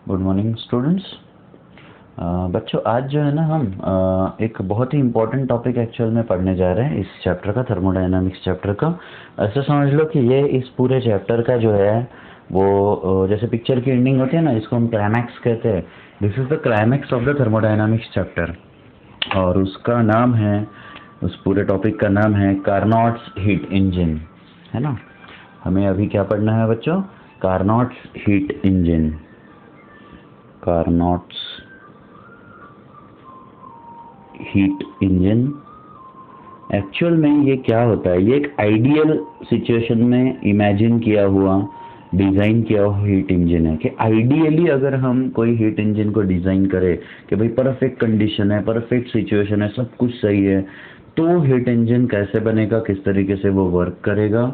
Good morning students. बच्चों, आज जो है ना हम एक बहुत ही इम्पोर्टेंट टॉपिक एक्चुअल में पढ़ने जा रहे हैं इस चैप्टर का, थर्मोडायनामिक्स चैप्टर का। ऐसा समझ लो कि ये इस पूरे चैप्टर का जो है वो जैसे पिक्चर की एंडिंग होती है ना, इसको हम क्लाइमैक्स कहते हैं। This is the climax of the thermodynamics chapter, और उसका नाम है, उस पूरे टॉपिक का नाम है कार्नोट्स हीट इंजन, है ना। हमें अभी क्या पढ़ना है बच्चों? Carnot's heat engine. Carnot's heat engine actual में ये क्या होता है? ये एक आइडियल सिचुएशन में इमेजिन किया हुआ, डिज़ाइन किया हुआ हीट इंजन है। कि आइडियली अगर हम कोई हीट इंजन को डिज़ाइन करें कि भाई परफेक्ट कंडीशन है, परफेक्ट सिचुएशन है, सब कुछ सही है, तो हीट इंजन कैसे बनेगा, किस तरीके से वो वर्क करेगा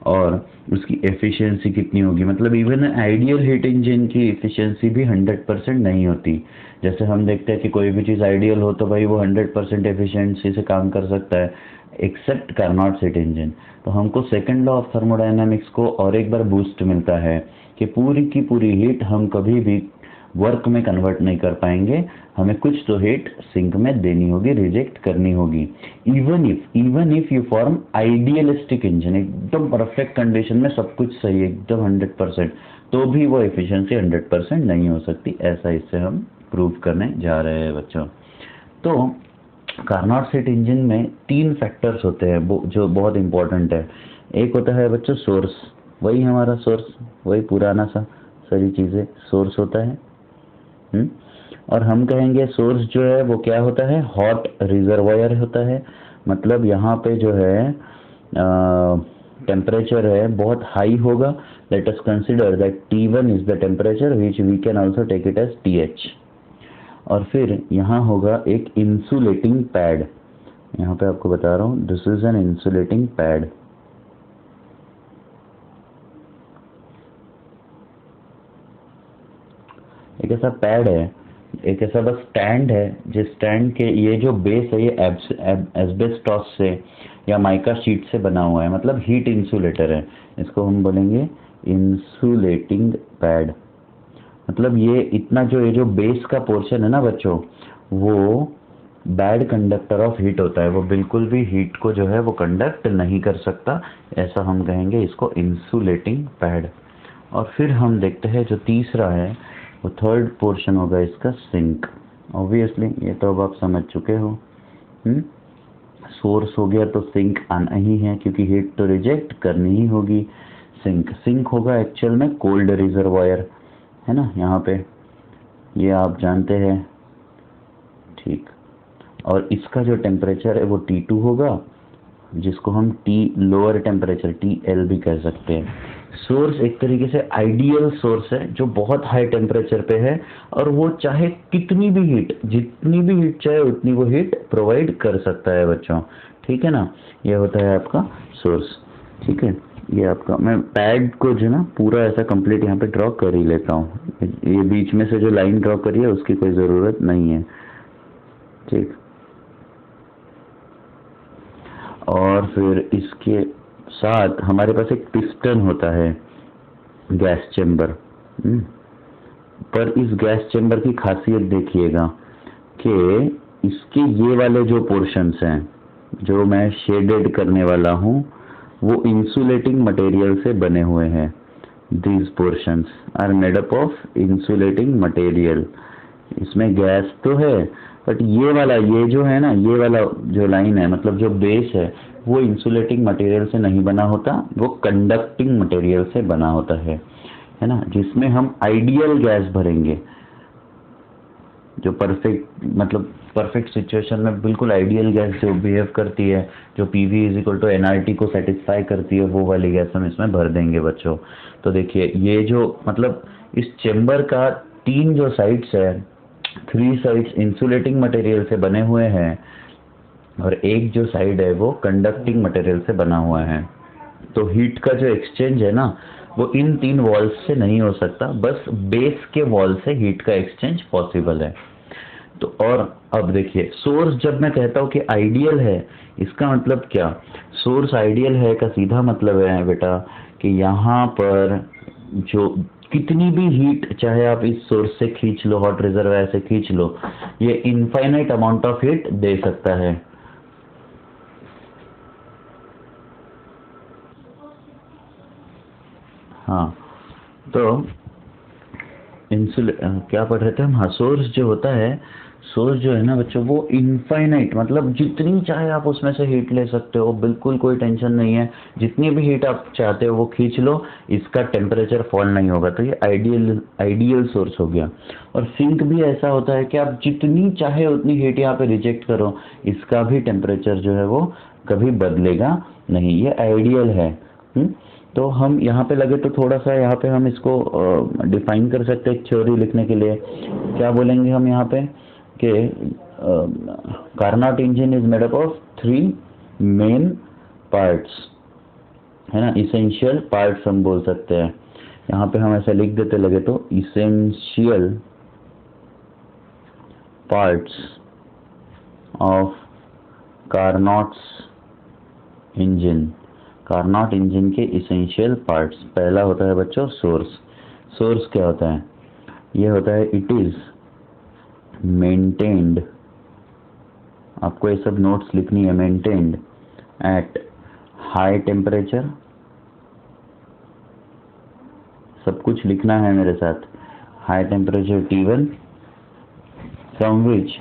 और उसकी एफिशिएंसी कितनी होगी। मतलब इवन आइडियल हीट इंजन की एफिशिएंसी भी 100% नहीं होती। जैसे हम देखते हैं कि कोई भी चीज़ आइडियल हो तो भाई वो 100% एफिशिएंसी से काम कर सकता है, एक्सेप्ट कार्नोट हीट इंजन। तो हमको सेकंड लॉ ऑफ थर्मोडायनामिक्स को और एक बार बूस्ट मिलता है कि पूरी की पूरी हीट हम कभी भी वर्क में कन्वर्ट नहीं कर पाएंगे, हमें कुछ तो हीट सिंक में देनी होगी, रिजेक्ट करनी होगी। Even if you form idealistic engine, एकदम परफेक्ट कंडीशन में सब कुछ सही है, एकदम 100%, तो भी वो एफिशिएंसी 100% नहीं हो सकती। ऐसा इससे हम प्रूव करने जा रहे हैं बच्चों। तो कार्नोट हीट इंजन में 3 फैक्टर्स होते हैं जो बहुत इंपॉर्टेंट है। एक होता है बच्चों सोर्स, वही हमारा सोर्स, वही पुराना सा सारी चीज़ें सोर्स होता है। और हम कहेंगे सोर्स जो है वो क्या होता है? हॉट रिजर्वायर होता है। मतलब यहाँ पे जो है टेम्परेचर है बहुत हाई होगा। Let us consider that T1 is the temperature which we can also take it as TH। और फिर यहाँ होगा एक इंसुलेटिंग पैड। यहाँ पे आपको बता रहा हूँ, this is an insulating pad. एक ऐसा पैड है, एक ऐसा बस स्टैंड है, जिस स्टैंड के ये जो बेस है ये एस्बेस्टॉस से या माइका शीट से बना हुआ है, मतलब हीट इंसुलेटर है। इसको हम बोलेंगे इंसुलेटिंग पैड। मतलब ये इतना ये जो बेस का पोर्शन है ना बच्चों, वो बैड कंडक्टर ऑफ हीट होता है, वो बिल्कुल भी हीट को जो है वो कंडक्ट नहीं कर सकता। ऐसा हम कहेंगे इसको इंसुलेटिंग पैड। और फिर हम देखते हैं जो तीसरा है, वो थर्ड पोर्शन होगा इसका सिंक। ऑब्वियसली ये तो अब आप समझ चुके हो। सोर्स हो गया तो सिंक आना ही है, क्योंकि हीट तो रिजेक्ट करनी ही होगी। सिंक होगा एक्चुअल में कोल्ड रिजर्वायर, है ना। यहाँ पे ये आप जानते हैं, ठीक। और इसका जो टेम्परेचर है वो T2 होगा, जिसको हम लोअर टेम्परेचर TL भी कह सकते हैं। सोर्स एक तरीके से आइडियल सोर्स है जो बहुत हाई टेम्परेचर पे है, और वो चाहे कितनी भी हीट, जितनी भी हीट चाहे उतनी वो हीट प्रोवाइड कर सकता है बच्चों, ठीक है ना। ये होता है आपका सोर्स, ठीक है। ये आपका, मैं पैड को जो ना पूरा ऐसा कंप्लीट यहाँ पे ड्रॉ कर ही लेता हूँ। ये बीच में से जो लाइन ड्रॉ करी है उसकी कोई ज़रूरत नहीं है, ठीक। और फिर इसके साथ हमारे पास एक पिस्टन होता है, गैस चेंबर। पर इस गैस चेंबर की खासियत देखिएगा कि इसके ये वाले जो पोर्शंस हैं, जो मैं शेडेड करने वाला हूँ, वो इंसुलेटिंग मटेरियल से बने हुए हैं। These portions are made up of insulating material. इसमें गैस तो है, बट ये वाला, ये जो है ना, ये वाला जो लाइन है, मतलब जो बेस है, वो इंसुलेटिंग मटेरियल से नहीं बना होता, वो कंडक्टिंग मटेरियल से बना होता है ना। जिसमें हम आइडियल गैस भरेंगे, जो परफेक्ट, मतलब परफेक्ट सिचुएशन में बिल्कुल आइडियल गैस जो बिहेव करती है, जो PV = nRT को सेटिस्फाई करती है, वो वाली गैस हम इसमें भर देंगे बच्चों। तो देखिए ये जो, मतलब इस चेंबर का 3 जो साइड्स है, 3 साइड्स इंसुलेटिंग मटेरियल से बने हुए हैं, और एक जो साइड है वो कंडक्टिंग मटेरियल से बना हुआ है। तो हीट का जो एक्सचेंज है ना, वो इन 3 वॉल्स से नहीं हो सकता, बस बेस के वॉल से हीट का एक्सचेंज पॉसिबल है। तो और अब देखिए, सोर्स जब मैं कहता हूँ कि आइडियल है, इसका मतलब क्या? सोर्स आइडियल है का सीधा मतलब है बेटा कि यहाँ पर जो कितनी भी हीट चाहे आप इस सोर्स से खींच लो, हॉट रिजर्वायर से खींच लो, ये इनफाइनाइट अमाउंट ऑफ हीट दे सकता है। हाँ, तो क्या पढ़ रहे थे हम? हाँ, सोर्स जो होता है, सोर्स जो है ना बच्चों, वो इनफाइनाइट मतलब जितनी चाहे आप उसमें से हीट ले सकते हो, बिल्कुल कोई टेंशन नहीं है, जितनी भी हीट आप चाहते हो वो खींच लो, इसका टेम्परेचर फॉल नहीं होगा। तो ये आइडियल सोर्स हो गया। और सिंक भी ऐसा होता है कि आप जितनी चाहे उतनी हीट यहाँ पे रिजेक्ट करो, इसका भी टेम्परेचर जो है वो कभी बदलेगा नहीं, ये आइडियल है। तो हम यहाँ पे लगे तो थोड़ा सा यहाँ पे हम इसको डिफाइन कर सकते हैं थ्योरी लिखने के लिए। क्या बोलेंगे हम यहाँ पे कि Carnot engine is made up of 3 main parts, है ना, इसेंशियल पार्ट्स हम बोल सकते हैं। यहाँ पे हम ऐसा लिख देते लगे तो, essential parts of Carnot's engine. Carnot engine के इसेंशियल पार्ट्स, पहला होता है बच्चों सोर्स। सोर्स क्या होता है? ये होता है इट इज मेंटेन्ड, आपको ये सब नोट्स लिखनी है, मेंटेन्ड एट हाई टेम्परेचर, सब कुछ लिखना है मेरे साथ, high temperature T1 from which,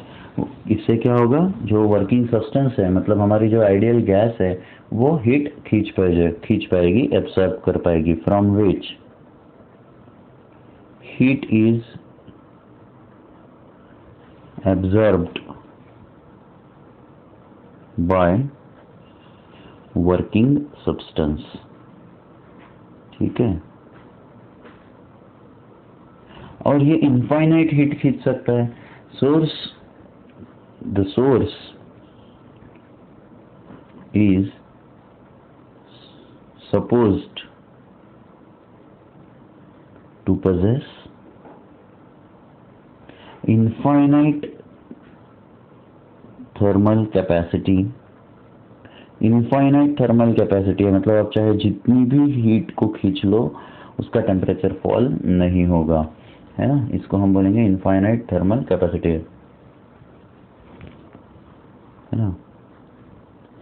इससे क्या होगा, जो वर्किंग सब्सटेंस है, मतलब हमारी जो आइडियल गैस है, वो हीट खींच पाएगी, एब्सॉर्ब कर पाएगी, from which heat is absorbed by working substance. ठीक है, और ये इनफाइनाइट हीट खींच सकता है। The source is supposed to possess infinite thermal capacity। Infinite thermal capacity है मतलब आप चाहे जितनी भी हीट को खींच लो उसका टेम्परेचर फॉल नहीं होगा, है ना, इसको हम बोलेंगे इनफाइनाइट थर्मल कैपेसिटी, है ना।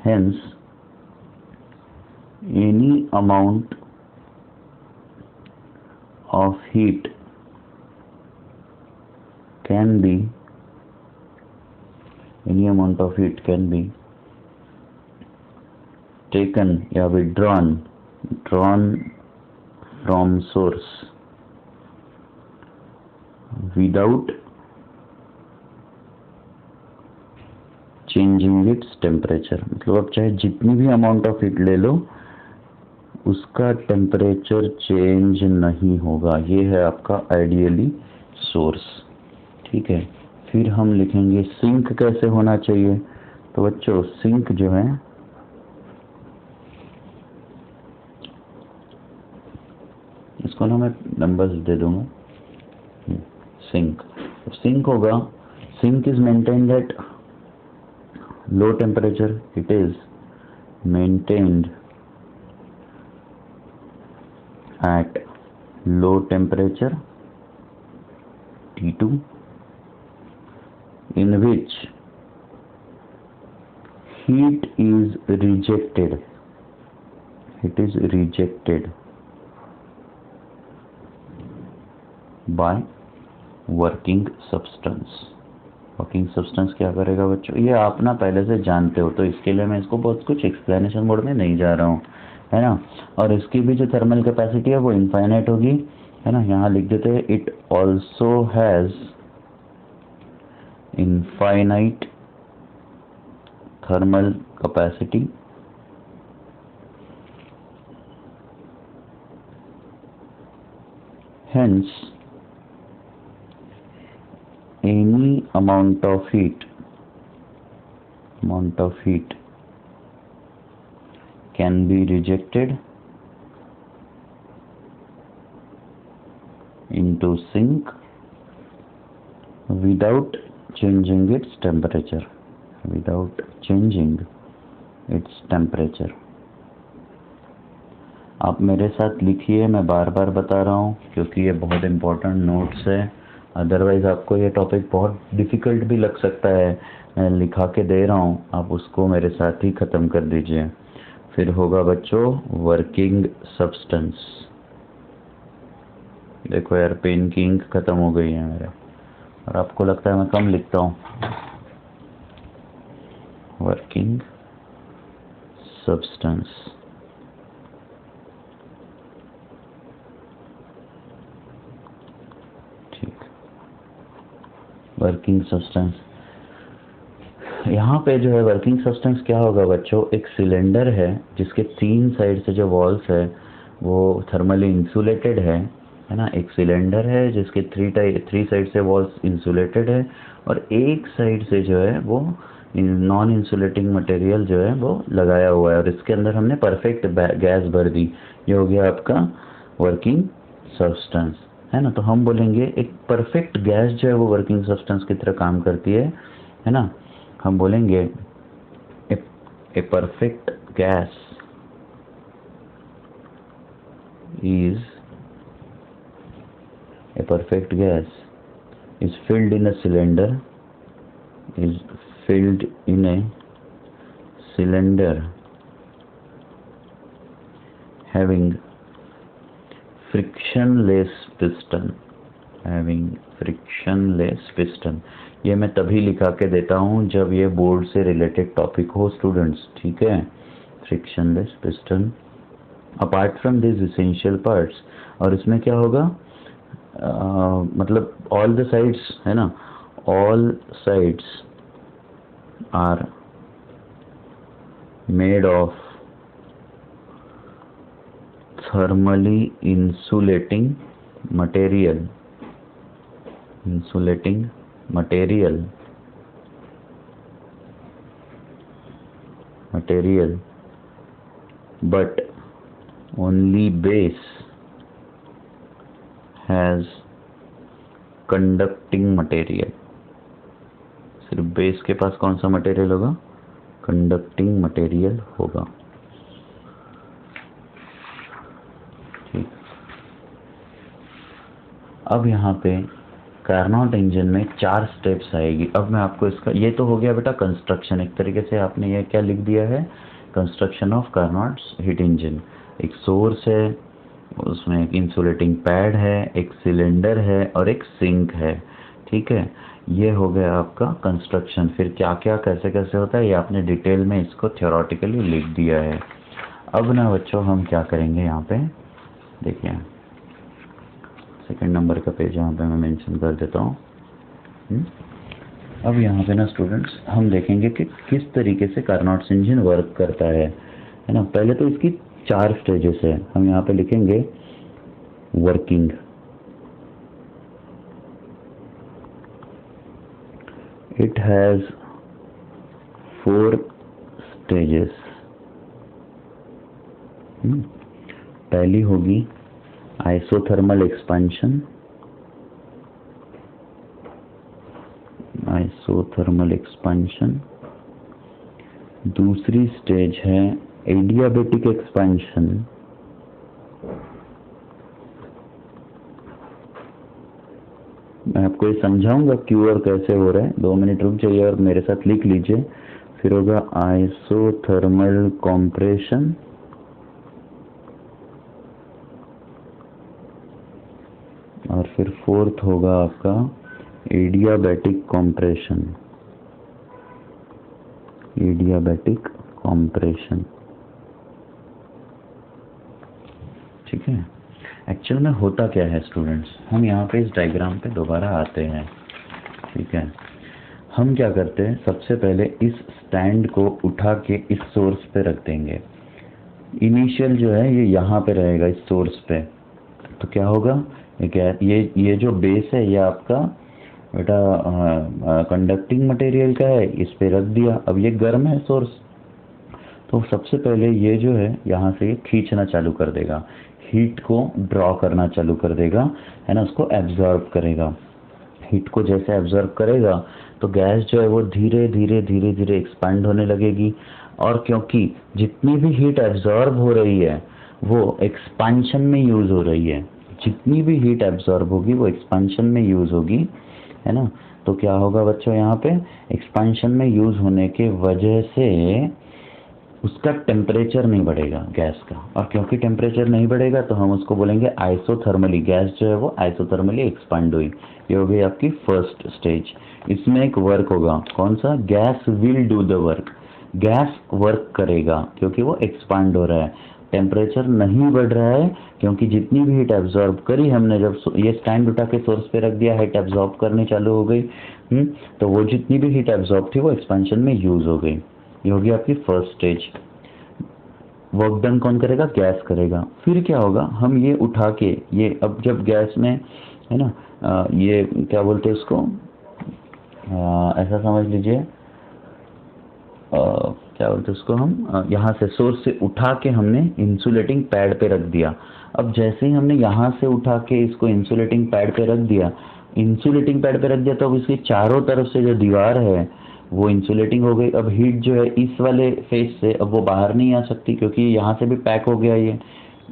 Hence, any amount of heat can be taken या withdrawn from source without changing its temperature. मतलब आप चाहे जितनी भी अमाउंट ऑफ हीट ले लो उसका टेम्परेचर चेंज नहीं होगा। ये है आपका आइडियली सोर्स। ठीक है, फिर हम लिखेंगे सिंक कैसे होना चाहिए। तो बच्चों सिंक जो है, इसको ना मैं नंबर्स दे दूंगा। सिंक होगा, sink is maintained at low temperature, it is maintained at low temperature T2 in which heat is rejected, by working substance। Working substance क्या करेगा बच्चों, ये आप ना पहले से जानते हो, तो इसके लिए मैं इसको बहुत कुछ एक्सप्लेनेशन मोड में नहीं जा रहा हूँ, है ना। और इसकी भी जो थर्मल कैपेसिटी है वो इनफाइनाइट होगी, है ना। यहाँ लिख देते हैं it also has infinite thermal capacity hence any amount of heat can be rejected into sink without changing its temperature, आप मेरे साथ लिखिए, मैं बार बार बता रहा हूँ क्योंकि ये बहुत इम्पोर्टेंट नोट्स है। अदरवाइज़ आपको ये टॉपिक बहुत डिफ़िकल्ट भी लग सकता है। मैं लिखा के दे रहा हूँ, आप उसको मेरे साथ ही ख़त्म कर दीजिए। फिर होगा बच्चों वर्किंग सब्सटेंस। देखो यार, पेन की इंक ख़त्म हो गई है मेरे, और आपको लगता है मैं कम लिखता हूँ। वर्किंग सब्सटेंस, ठीक। वर्किंग सब्सटेंस, यहाँ पे जो है वर्किंग सब्सटेंस क्या होगा बच्चों, एक सिलेंडर है जिसके 3 साइड से जो वॉल्स है वो थर्मली इंसुलेटेड है ना। एक सिलेंडर है जिसके 3 साइड से वॉल्स इंसुलेटेड है, और एक साइड से जो है वो नॉन इंसुलेटिंग मटेरियल जो है वो लगाया हुआ है, और इसके अंदर हमने परफेक्ट गैस भर दी। ये हो गया आपका वर्किंग सब्सटेंस, है ना। तो हम बोलेंगे एक परफेक्ट गैस जो है वो वर्किंग सब्सटेंस की तरह काम करती है ना। हम बोलेंगे a perfect gas is a perfect gas is filled in a cylinder, is filled in a cylinder having frictionless piston, having frictionless piston। ये मैं तभी लिखा के देता हूँ जब ये बोर्ड से रिलेटेड टॉपिक हो स्टूडेंट्स, ठीक है। Frictionless piston apart from this essential parts, और इसमें क्या होगा, मतलब ऑल द साइड्स है ना, all sides are made of thermally insulating material, insulating material, but only base has conducting material। सिर्फ बेस के पास कौन सा मटेरियल होगा, कंडक्टिंग मटेरियल होगा, ठीक। अब यहाँ पे कार्नोट इंजन में 4 स्टेप्स आएगी। अब मैं आपको इसका, ये तो हो गया बेटा कंस्ट्रक्शन, एक तरीके से आपने ये क्या लिख दिया है, construction of Carnot heat engine. एक सोर्स है, उसमें एक इंसुलेटिंग पैड है, एक सिलेंडर है और एक सिंक है, ठीक है। ये हो गया आपका कंस्ट्रक्शन। फिर क्या क्या कैसे कैसे होता है ये आपने डिटेल में इसको थ्योरेटिकली लिख दिया है। अब ना बच्चों हम क्या करेंगे, यहाँ पे देखिए सेकंड नंबर का पेज यहाँ पे मैं मेंशन कर देता हूँ। अब यहाँ पे ना स्टूडेंट्स हम देखेंगे कि किस तरीके से कार्नोट इंजन वर्क करता है ना। पहले तो इसकी 4 स्टेजेस है। हम यहाँ पे लिखेंगे वर्किंग, इट हैज 4 स्टेजेस। पहली होगी आइसोथर्मल एक्सपेंशन, आइसोथर्मल एक्सपेंशन। दूसरी स्टेज है एडियाबेटिक एक्सपेंशन, मैं आपको ये समझाऊंगा क्यों और कैसे हो रहा है, 2 मिनट रुक जाइए और मेरे साथ लिख लीजिए। फिर होगा आइसोथर्मल कॉम्प्रेशन, और फिर 4th होगा आपका एडियाबेटिक कॉम्प्रेशन, एडियाबेटिक कॉम्प्रेशन, ठीक है। एक्चुअल में होता क्या है स्टूडेंट्स, हम यहाँ पे इस डायग्राम पे दोबारा आते हैं, ठीक है। हम क्या करते हैं, सबसे पहले इस स्टैंड को उठा के इस सोर्स पे रख देंगे। इनिशियल जो है ये यहाँ पे रहेगा इस सोर्स पे, तो क्या होगा, ये जो बेस है ये आपका बेटा कंडक्टिंग मटेरियल का है, इस पे रख दिया। अब ये गर्म है सोर्स, तो सबसे पहले ये जो है यहाँ से ये खींचना चालू कर देगा, हीट को ड्रॉ करना चालू कर देगा, है ना, उसको एब्जॉर्ब करेगा। हीट को जैसे एब्जॉर्ब करेगा तो गैस जो है वो धीरे धीरे धीरे धीरे एक्सपैंड होने लगेगी, और क्योंकि जितनी भी हीट एब्जॉर्ब हो रही है वो एक्सपांशन में यूज हो रही है, जितनी भी हीट एब्जॉर्ब होगी वो एक्सपांशन में यूज होगी, है ना। तो क्या होगा बच्चों, यहाँ पे एक्सपांशन में यूज होने के वजह से उसका टेम्परेचर नहीं बढ़ेगा गैस का, और क्योंकि टेम्परेचर नहीं बढ़ेगा तो हम उसको बोलेंगे आइसोथर्मली, गैस जो है वो आइसोथर्मली एक्सपांड हुई। ये हो गई आपकी फर्स्ट स्टेज। इसमें एक वर्क होगा, कौन सा, gas will do the work, gas work करेगा क्योंकि वो एक्सपांड हो रहा है, टेम्परेचर नहीं बढ़ रहा है, क्योंकि जितनी भी हीट एब्जॉर्ब करी हमने, जब ये स्टैंड उठा के सोर्स पे रख दिया, हीट एब्जॉर्ब करनी चालू हो गई, तो वो जितनी भी हीट एब्जॉर्ब थी वो एक्सपेंशन में यूज हो गई। ये होगी आपकी फर्स्ट स्टेज। वर्क डन कौन करेगा, गैस करेगा। फिर क्या होगा, हम ये उठा के, ये अब जब गैस में, है ना, ये क्या बोलते हैं उसको, ऐसा समझ लीजिए, क्या बोलते हैं उसको, हम यहाँ से सोर्स से उठा के हमने इंसुलेटिंग पैड पे रख दिया। अब जैसे ही हमने यहाँ से उठा के इसको इंसुलेटिंग पैड पे रख दिया, इंसुलेटिंग पैड पे रख दिया, तो अब इसकी चारों तरफ से जो दीवार है वो इंसुलेटिंग हो गई। अब हीट जो है इस वाले फेस से अब वो बाहर नहीं आ सकती, क्योंकि यहाँ से भी पैक हो गया, ये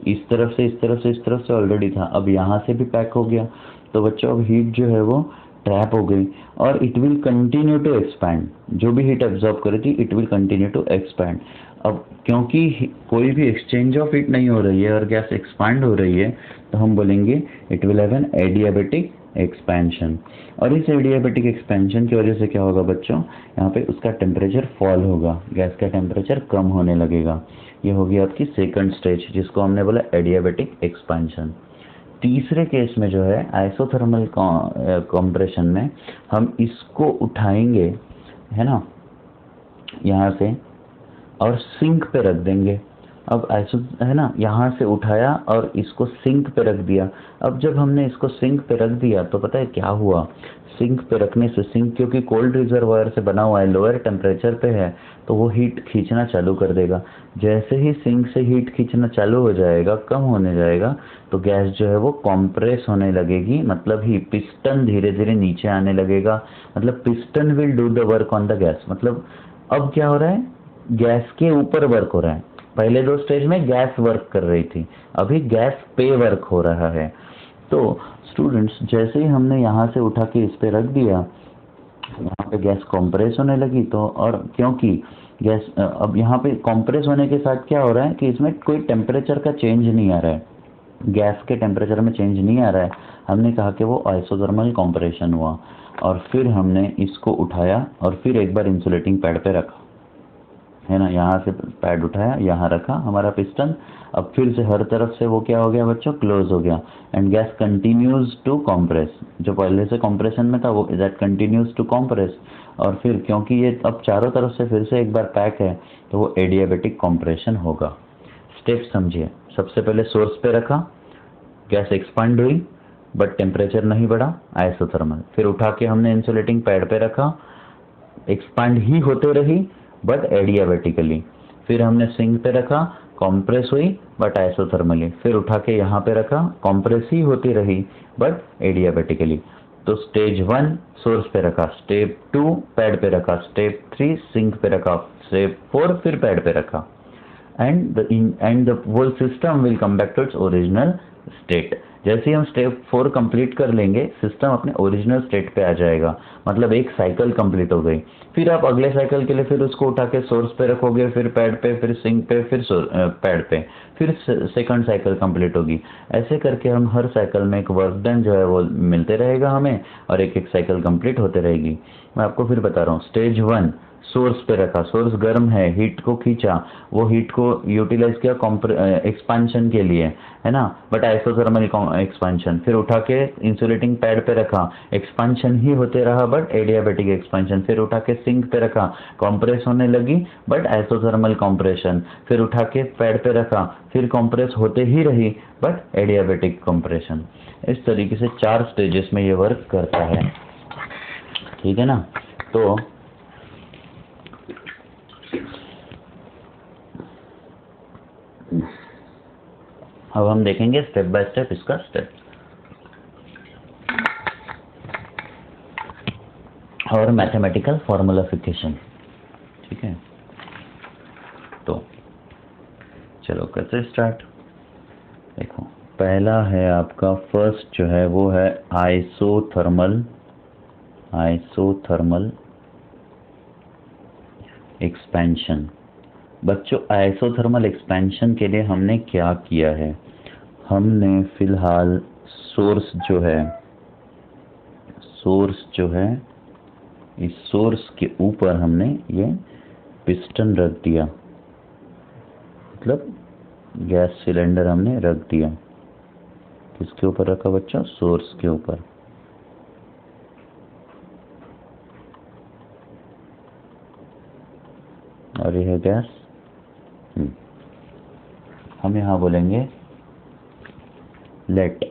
इस तरफ से इस तरफ से इस तरफ से ऑलरेडी था, अब यहाँ से भी पैक हो गया। तो बच्चों अब हीट जो है वो ट्रैप हो गई, और it will continue to expand, जो भी हीट एब्जॉर्ब करी थी it will continue to expand. अब क्योंकि कोई भी एक्सचेंज ऑफ हीट नहीं हो रही है और गैस एक्सपैंड हो रही है, तो हम बोलेंगे it will have an adiabatic expansion. और इस एडियाबेटिक एक्सपेंशन की वजह से क्या होगा बच्चों, यहाँ पे उसका टेम्परेचर फॉल होगा, गैस का टेम्परेचर कम होने लगेगा। ये होगी आपकी सेकंड स्टेज, जिसको हमने बोला एडियाबेटिक एक्सपेंशन। तीसरे केस में जो है आइसोथर्मल कंप्रेशन में हम इसको उठाएंगे, है ना, यहाँ से, और सिंक पे रख देंगे। अब आइसो, है ना, यहाँ से उठाया और इसको सिंक पे रख दिया। अब जब हमने इसको सिंक पे रख दिया तो पता है क्या हुआ, सिंक पे रखने से, सिंक क्योंकि कोल्ड रिजर्वायर से बना हुआ है, लोअर टेम्परेचर पे है, तो वो हीट खींचना चालू कर देगा। जैसे ही सिंक से हीट खींचना चालू हो जाएगा, कम होने जाएगा, तो गैस जो है वो कॉम्प्रेस होने लगेगी, मतलब ही पिस्टन धीरे धीरे नीचे आने लगेगा, मतलब piston will do the work on the gas. मतलब अब क्या हो रहा है, गैस के ऊपर वर्क हो रहा है। पहले दो स्टेज में गैस वर्क कर रही थी, अभी गैस पे वर्क हो रहा है। तो स्टूडेंट्स, जैसे ही हमने यहाँ से उठा के इस पे रख दिया, यहाँ पे गैस कंप्रेस होने लगी, तो और क्योंकि गैस अब यहाँ पे कंप्रेस होने के साथ क्या हो रहा है कि इसमें कोई टेम्परेचर का चेंज नहीं आ रहा है, गैस के टेम्परेचर में चेंज नहीं आ रहा है, हमने कहा कि वो आइसोथर्मल कंप्रेशन हुआ। और फिर हमने इसको उठाया और फिर एक बार इंसुलेटिंग पैड पे रखा, है ना, यहाँ से पैड उठाया, यहाँ रखा हमारा पिस्टन, अब फिर से हर तरफ से वो क्या हो गया बच्चों, क्लोज हो गया, and gas continues to compress. जो पहले से कॉम्प्रेशन में था वो दैट कंटिन्यूज टू कॉम्प्रेस, और फिर क्योंकि ये अब चारों तरफ से फिर से एक बार पैक है, तो वो एडियाबेटिक कॉम्प्रेशन होगा। स्टेप समझिए, सबसे पहले सोर्स पे रखा, गैस एक्सपांड हुई बट टेम्परेचर नहीं बढ़ा, आइसोथर्मल। फिर उठा के हमने इंसुलेटिंग पैड पे रखा, एक्सपांड ही होते रही बट एडियाबेटिकली। फिर हमने सिंक पे रखा, कॉम्प्रेस हुई बट आइसोथर्मली। फिर उठा के यहाँ पे रखा, कॉम्प्रेस ही होती रही बट एडियाबेटिकली। तो स्टेज 1 सोर्स पे रखा, स्टेप 2 पैड पे रखा, स्टेप 3 सिंक पे रखा, स्टेप 4 फिर पैड पे रखा, and the whole system will come back to its original state। जैसे ही हम स्टेप 4 कंप्लीट कर लेंगे, सिस्टम अपने ओरिजिनल स्टेट पे आ जाएगा, मतलब एक साइकिल कंप्लीट हो गई। फिर आप अगले साइकिल के लिए फिर उसको उठा के सोर्स पे रखोगे, फिर पैड पे, फिर सिंक पे, फिर पैड पे, फिर सेकंड साइकिल कंप्लीट होगी। ऐसे करके हम हर साइकिल में एक वर्क डन जो है वो मिलते रहेगा हमें, और एक एक साइकिल कंप्लीट होते रहेगी। मैं आपको फिर बता रहा हूँ, स्टेज 1 सोर्स पे रखा, सोर्स गर्म है, हीट को खींचा, वो हीट को यूटिलाइज किया एक्सपांशन के लिए, है ना, बट आइसोथर्मल एक्सपांशन। फिर उठा के इंसुलेटिंग पैड पे रखा, एक्सपांशन ही होते रहा बट एडियाबेटिक एक्सपांशन। फिर उठा के सिंक पे रखा, कंप्रेस होने लगी बट आइसोथर्मल कंप्रेशन। फिर उठा के पैड पे रखा, फिर कंप्रेस होते ही रही बट एडियाबेटिक कंप्रेशन। इस तरीके से 4 स्टेजेस में ये वर्क करता है, ठीक है ना। तो अब हम देखेंगे स्टेप बाय स्टेप इसका स्टेप और मैथमेटिकल फॉर्मूलाफिकेशन, ठीक है। तो चलो करते स्टार्ट। देखो पहला है आपका फर्स्ट जो है वो है आइसोथर्मल एक्सपेंशन। बच्चों आइसोथर्मल एक्सपेंशन के लिए हमने क्या किया है, हमने फिलहाल सोर्स जो है इस सोर्स के ऊपर हमने ये पिस्टन रख दिया, मतलब गैस सिलेंडर हमने रख दिया। किसके ऊपर रखा बच्चों? सोर्स के ऊपर। और ये है गैस। हम यहाँ बोलेंगे let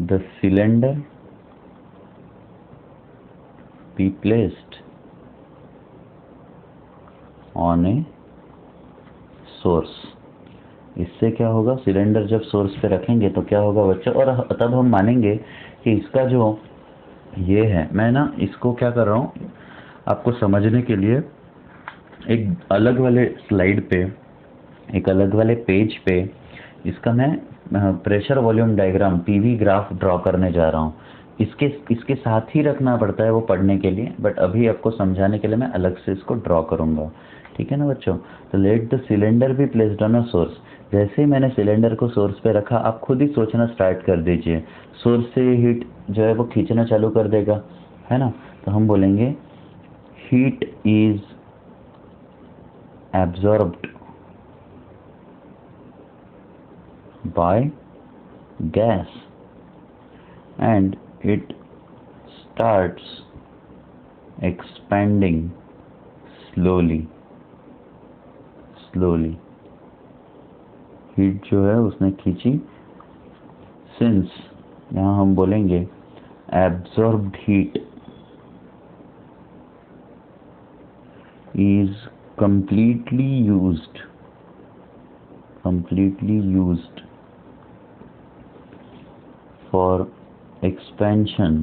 the cylinder be placed on a source. इससे क्या होगा, सिलेंडर जब सोर्स पे रखेंगे तो क्या होगा बच्चों, और तब हम मानेंगे कि इसका जो ये है, मैं ना इसको क्या कर रहा हूँ आपको समझने के लिए एक अलग वाले स्लाइड पे, एक अलग वाले पेज पे इसका मैं pressure volume diagram PV graph draw करने जा रहा हूँ। इसके साथ ही रखना पड़ता है वो पढ़ने के लिए, बट अभी आपको समझाने के लिए मैं अलग से इसको ड्रॉ करूँगा, ठीक है ना बच्चों। तो let the cylinder be placed on a source. जैसे ही मैंने सिलेंडर को सोर्स पे रखा, आप खुद ही सोचना स्टार्ट कर दीजिए, सोर्स से हीट जो है वो खींचना चालू कर देगा, है ना। तो हम बोलेंगे heat is absorbed by gas and it starts expanding slowly। Heat जो है उसने खींची, सिंस यहाँ हम बोलेंगे absorbed heat is completely used for expansion,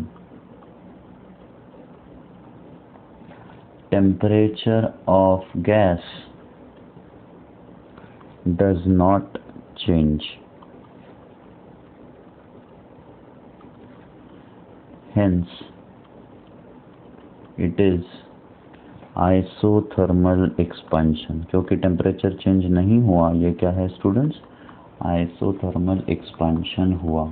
temperature of gas does not change, hence it is isothermal expansion. क्योंकि टेम्परेचर चेंज नहीं हुआ, ये क्या है स्टूडेंट्स, आइसोथर्मल एक्सपेंशन हुआ।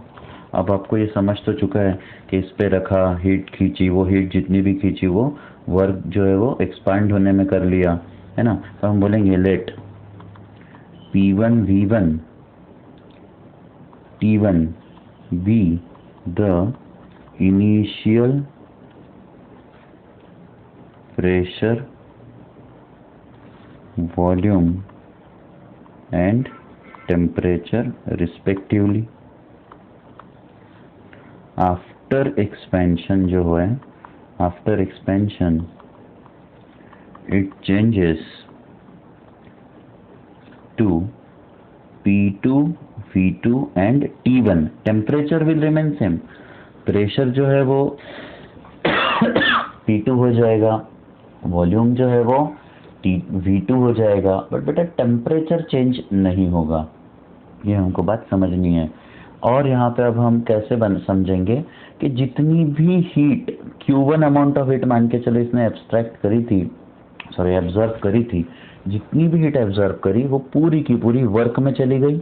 अब आपको ये समझ तो चुका है कि इस पे रखा, हीट खींची, वो हीट जितनी भी खींची वो वर्क जो है वो एक्सपांड होने में कर लिया, है ना। तो हम बोलेंगे let P1 V1 T1 be the initial pressure, volume and temperature respectively। after expansion जो है, after expansion it changes to P2 V2 and T1। temperature will remain same, pressure जो है वो P2 हो जाएगा, वॉल्यूम जो है वो V2 हो जाएगा, बट बेटा टेम्परेचर चेंज नहीं होगा। ये हमको बात समझनी है। और यहाँ पे अब हम कैसे समझेंगे कि जितनी भी heat Q1 amount of heat मान के चलो इसने एब्जॉर्ब करी थी, जितनी भी हीट एब्जॉर्ब करी वो पूरी की पूरी वर्क में चली गई,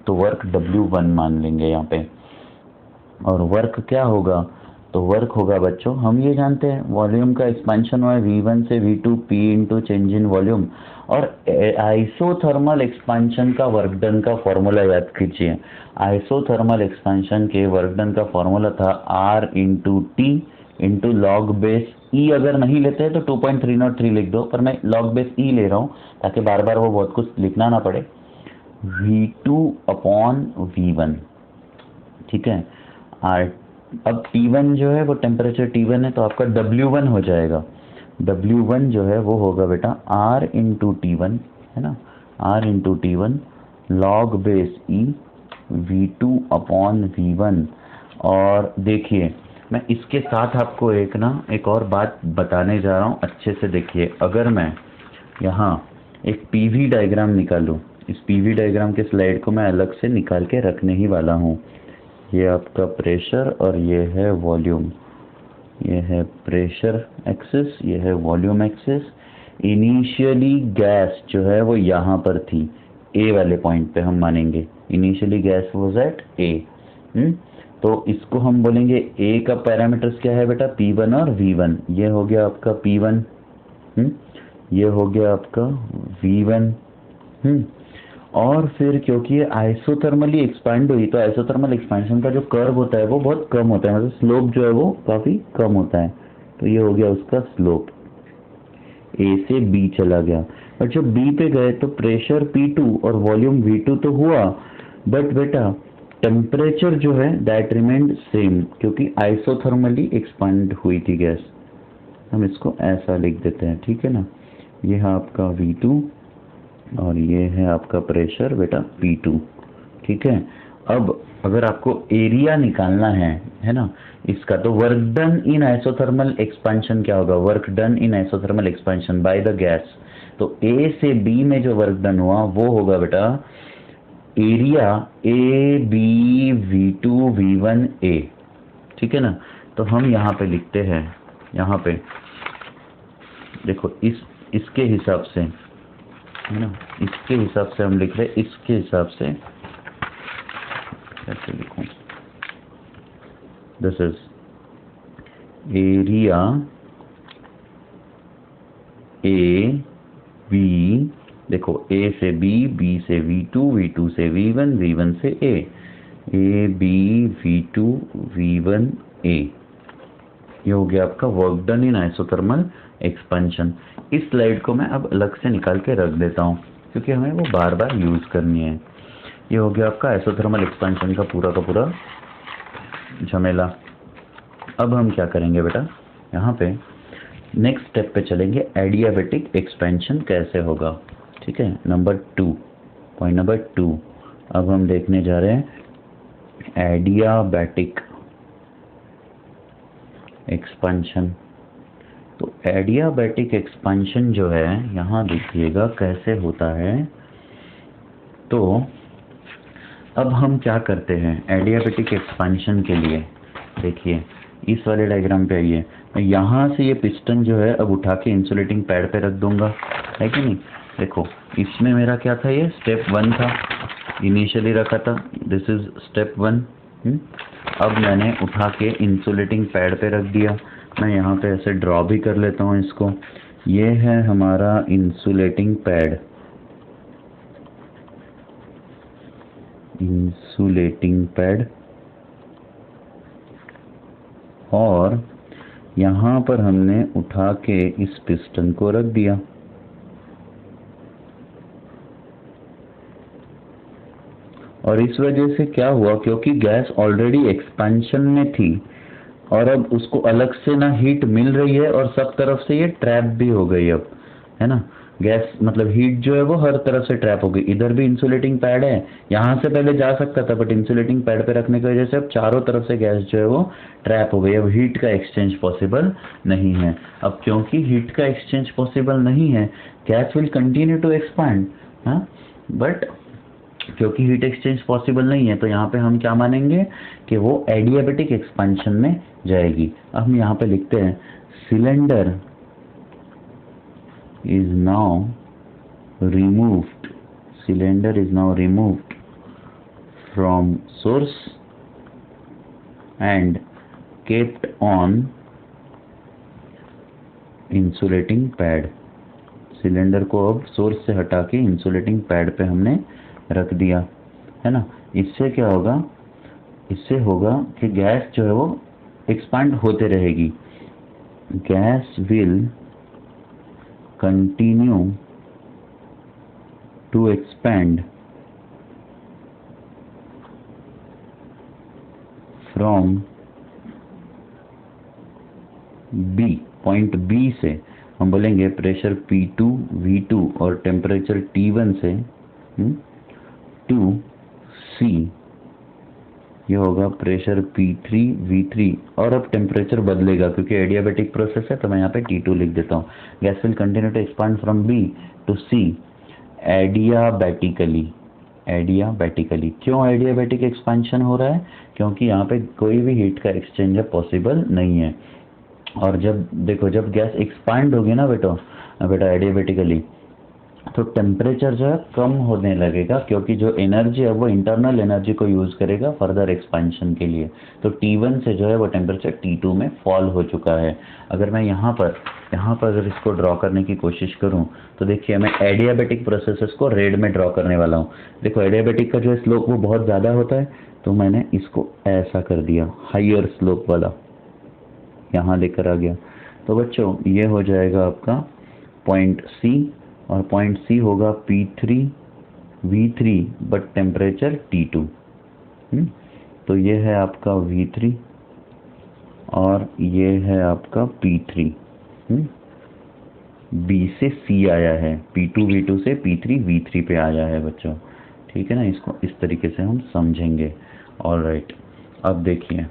तो वर्क W1 मान लेंगे यहाँ पे। और वर्क क्या होगा, तो वर्क होगा बच्चों, हम ये जानते हैं वॉल्यूम का एक्सपेंशन हुआ है V1 से V2 P into change in volume. और आइसोथर्मल एक्सपेंशन का वर्क डन का फॉर्मूला याद कीजिए। आइसोथर्मल एक्सपेंशन के वर्क डन का फॉर्मूला था R into T into log base e. अगर नहीं लेते हैं तो 2.303 लिख दो, पर मैं लॉग बेस ई ले रहा हूँ ताकि बार बार वो बहुत कुछ लिखना ना पड़े। V2 अपॉन V1, ठीक है। अब T1 जो है वो टेम्परेचर T1 है, तो आपका W1 हो जाएगा। W1 जो है वो होगा बेटा R इंटू T1, है ना, R into T1 log base E V2 upon V1। और देखिए मैं इसके साथ आपको एक और बात बताने जा रहा हूँ, अच्छे से देखिए। अगर मैं यहाँ एक PV डायग्राम निकालूँ, इस पीवी डायग्राम के स्लाइड को मैं अलग से निकाल के रखने ही वाला हूँ। ये आपका प्रेशर और ये है वॉल्यूम, ये है प्रेशर एक्सिस, ये है वॉल्यूम एक्सिस। इनिशियली गैस जो है वो यहाँ पर थी, ए वाले पॉइंट पे हम मानेंगे इनिशियली गैस वाज एट ए। तो इसको हम बोलेंगे ए का पैरामीटर्स क्या है बेटा, P1 और V1। ये हो गया आपका P1, ये हो गया आपका V1। और फिर क्योंकि ये आइसोथर्मली एक्सपांड हुई, तो आइसोथर्मल एक्सपेंशन का जो कर्व होता है वो बहुत कम होता है, मतलब स्लोप जो है वो काफ़ी कम होता है। तो ये हो गया उसका स्लोप, ए से बी चला गया। और जब बी पे गए तो प्रेशर P2 और वॉल्यूम V2 तो हुआ, बट बेटा टेम्परेचर जो है दैट रिमेंड सेम, क्योंकि आइसोथर्मली एक्सपांड हुई थी गैस। हम इसको ऐसा लिख देते हैं, ठीक है ना। ये है आपका V2 और ये है आपका प्रेशर बेटा P2, ठीक है। अब अगर आपको एरिया निकालना है ना इसका, तो work done in isothermal expansion क्या होगा, work done in isothermal expansion by the gas. तो ए से बी में जो वर्क डन हुआ वो होगा बेटा एरिया ABV2V1A, ठीक है ना। तो हम यहाँ पे लिखते हैं, यहाँ पे देखो इसके हिसाब से है ना, इसके हिसाब से हम लिख रहे हैं, इसके हिसाब से कैसे लिखूं, this is area A B, देखो ए से बी, बी से V2, V2 से V1, V1 से ABV2V1A। ये हो गया आपका work done in isothermal expansion. इस स्लाइड को मैं अब अलग से निकाल के रख देता हूँ क्योंकि हमें वो बार बार यूज करनी है। ये हो गया आपका आइसोथर्मल एक्सपेंशन का पूरा झमेला। अब हम क्या करेंगे बेटा, यहाँ पे नेक्स्ट स्टेप पे चलेंगे, एडियाबैटिक एक्सपेंशन कैसे होगा, ठीक है। पॉइंट नंबर 2 अब हम देखने जा रहे हैं एडियाबैटिक एक्सपेंशन। तो एडियाबैटिक एक्सपेंशन जो है यहाँ देखिएगा कैसे होता है। तो अब हम क्या करते हैं एडियाबैटिक एक्सपेंशन के लिए, देखिए इस वाले डायग्राम पे आइए। मैं यहाँ से ये पिस्टन जो है अब उठा के इंसुलेटिंग पैड पे रख दूंगा, है कि नहीं। देखो इसमें मेरा क्या था, ये स्टेप 1 था, इनिशियली रखा था, दिस इज स्टेप 1। अब मैंने उठा के इंसुलेटिंग पैड पे रख दिया। मैं यहाँ पे ऐसे ड्रॉ भी कर लेता हूँ इसको। ये है हमारा इंसुलेटिंग पैड, और यहाँ पर हमने उठा के इस पिस्टन को रख दिया। और इस वजह से क्या हुआ, क्योंकि गैस ऑलरेडी एक्सपेंशन में थी और अब उसको अलग से ना हीट मिल रही है और सब तरफ से ये ट्रैप भी हो गई अब, है ना। गैस मतलब हीट जो है वो हर तरफ से ट्रैप हो गई। इधर भी इंसुलेटिंग पैड है, यहाँ से पहले जा सकता था बट इंसुलेटिंग पैड पे रखने की वजह से अब चारों तरफ से गैस जो है वो ट्रैप हो गई। अब हीट का एक्सचेंज पॉसिबल नहीं है। अब क्योंकि हीट का एक्सचेंज पॉसिबल नहीं है, gas will continue to expand, हाँ, बट क्योंकि हीट एक्सचेंज पॉसिबल नहीं है तो यहाँ पे हम क्या मानेंगे कि वो एडियाबैटिक एक्सपेंशन में जाएगी। अब हम यहाँ पे लिखते हैं cylinder is now removed from source and kept on insulating pad. Cylinder को अब सोर्स से हटा के इंसुलेटिंग पैड पे हमने रख दिया, है ना। इससे क्या होगा, इससे होगा कि गैस जो है वो एक्सपांड होते रहेगी। Gas will continue to expand from B, point B से हम बोलेंगे प्रेशर P2 V2 और टेम्परेचर T1 से टू C, ये होगा प्रेशर P3 V3। और अब टेम्परेचर बदलेगा क्योंकि एडियाबैटिक प्रोसेस है, तो मैं यहाँ पे T2 लिख देता हूँ। Gas will continue to expand from B to C adiabatically. Adiabatically क्यों एडियाबैटिक एक्सपेंशन हो रहा है? क्योंकि यहाँ पे कोई भी हीट का एक्सचेंज पॉसिबल नहीं है। और जब देखो, जब गैस एक्सपांड होगी ना बेटा एडियाबैटिकली, तो टेम्परेचर जो है कम होने लगेगा, क्योंकि जो एनर्जी है वो इंटरनल एनर्जी को यूज करेगा फर्दर एक्सपेंशन के लिए। तो T1 से जो है वो टेम्परेचर T2 में फॉल हो चुका है। अगर मैं यहाँ पर अगर इसको ड्रॉ करने की कोशिश करूँ तो देखिए, मैं एडियाबैटिक प्रोसेसेस को रेड में ड्रॉ करने वाला हूँ। देखो एडियाबैटिक का जो स्लोप वो बहुत ज़्यादा होता है, तो मैंने इसको ऐसा कर दिया, हाइयर स्लोप वाला यहाँ लेकर आ गया। तो बच्चों ये हो जाएगा आपका पॉइंट C, और पॉइंट C होगा P3 V3 but temperature T2। तो ये है आपका V3 और ये है आपका P3। B से C आया है, P2 V2 से P3 V3 पे आया है बच्चों। ठीक है ना, इसको इस तरीके से हम समझेंगे। ऑलराइट, अब देखिए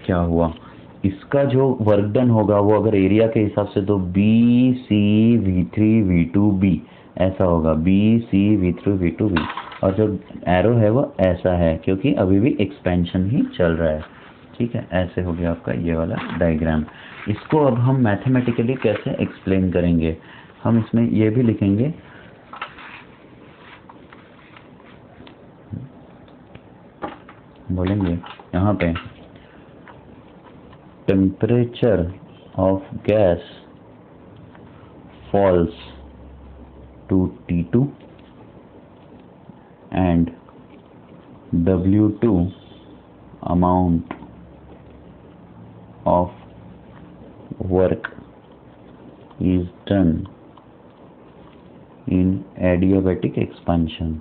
क्या हुआ। इसका जो वर्क डन होगा वो अगर एरिया के हिसाब से तो BC V3 V2B ऐसा होगा, BC V3 V2B। और जो एरो है वो ऐसा है, क्योंकि अभी भी एक्सपेंशन ही चल रहा है। ठीक है, ऐसे हो गया आपका ये वाला डायग्राम। इसको अब हम मैथमेटिकली कैसे एक्सप्लेन करेंगे, हम इसमें ये भी लिखेंगे, बोलेंगे यहाँ पे temperature of gas falls to T2 and W2 amount of work is done in adiabatic expansion।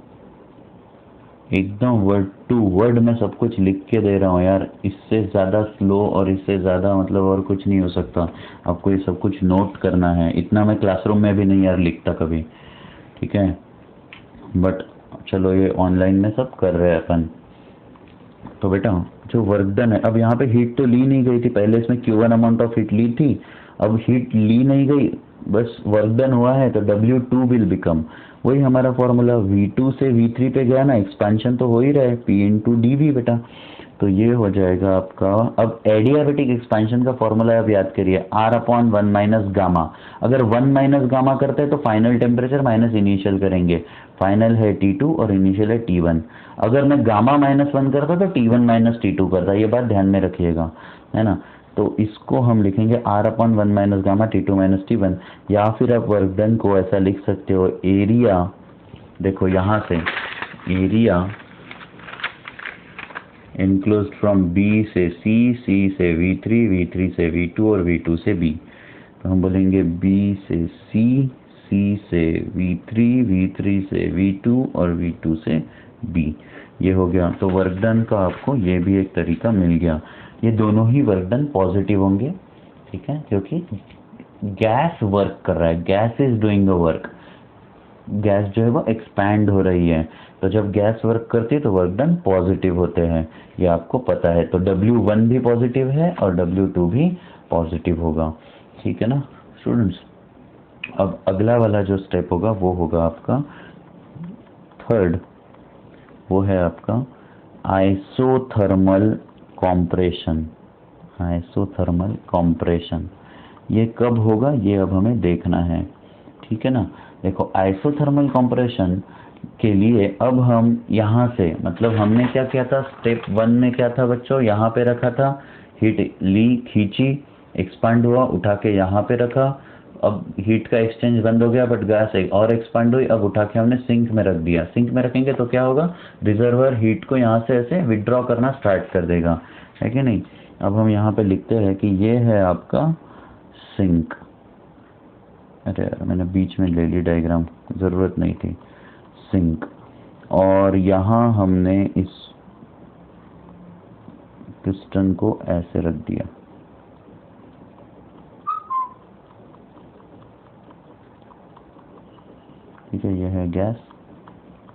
एकदम वर्ड टू वर्ड में सब कुछ लिख के दे रहा हूँ यार, इससे ज़्यादा स्लो और इससे ज़्यादा मतलब और कुछ नहीं हो सकता। आपको ये सब कुछ नोट करना है, इतना मैं क्लासरूम में भी नहीं यार लिखता कभी। ठीक है, बट चलो ये ऑनलाइन में सब कर रहे हैं अपन। तो बेटा जो वर्क डन है, अब यहाँ पे हीट तो ली नहीं गई थी, पहले इसमें Q1 अमाउंट ऑफ हीट ली थी, अब हीट ली नहीं गई, बस वर्क डन हुआ है। तो W2 विल बिकम, वही हमारा फॉर्मूला, V2 से V3 पे गया ना, एक्सपेंशन तो हो ही रहा है, P इंटू DV बेटा। तो ये हो जाएगा आपका, अब एडियाबैटिक एक्सपेंशन का फॉर्मूला आप याद करिए, R/1 माइनस गामा। अगर 1 माइनस गामा करते हैं तो फाइनल टेम्परेचर माइनस इनिशियल करेंगे, फाइनल है T2 और इनिशियल है T1। अगर मैं गामा -1 करता तो T1 माइनस T2 करता, ये बात ध्यान में रखिएगा, है ना। तो इसको हम लिखेंगे R/1 minus gamma T2 minus T1। या फिर आप वर्क डन को ऐसा लिख सकते हो, एरिया, देखो यहाँ से एरिया इनक्लोज्ड फ्रॉम B से C, C से V3, V3 से V2 और V2 से B। तो हम बोलेंगे B से C, C से V3, V3 से V2 और V2 से B। ये हो गया। तो वर्क डन का आपको ये भी एक तरीका मिल गया। ये दोनों ही वर्क डन पॉजिटिव होंगे, ठीक है, क्योंकि गैस वर्क कर रहा है, gas is doing the work, gas जो है वो एक्सपैंड हो रही है। तो जब गैस वर्क करती है तो वर्क डन पॉजिटिव होते हैं, ये आपको पता है। तो W1 भी पॉजिटिव है और W2 भी पॉजिटिव होगा, ठीक है ना स्टूडेंट्स। अब अगला वाला जो स्टेप होगा वो होगा आपका थर्ड, वो है आपका आइसोथर्मल कॉम्प्रेशन। आइसोथर्मल कॉम्प्रेशन ये कब होगा, ये अब हमें देखना है, ठीक है ना। देखो आइसोथर्मल कॉम्प्रेशन के लिए अब हम यहाँ से, मतलब हमने क्या किया था, स्टेप 1 में क्या था बच्चों, यहाँ पे रखा था, हीट ली, खींची, एक्सपांड हुआ, उठा के यहाँ पे रखा। अब हीट का एक्सचेंज बंद हो गया बट गैस एक और एक्सपांड हुई, अब उठा के हमने सिंक में रख दिया। सिंक में रखेंगे तो क्या होगा, रिजर्वर हीट को यहाँ से ऐसे विड्रॉ करना स्टार्ट कर देगा, है कि नहीं। अब हम यहाँ पे लिखते हैं कि ये है आपका सिंक। अरे यार मैंने बीच में ले ली डायग्राम, ज़रूरत नहीं थी। सिंक, और यहाँ हमने इस पिस्टन को ऐसे रख दिया, ठीक है, ये है गैस,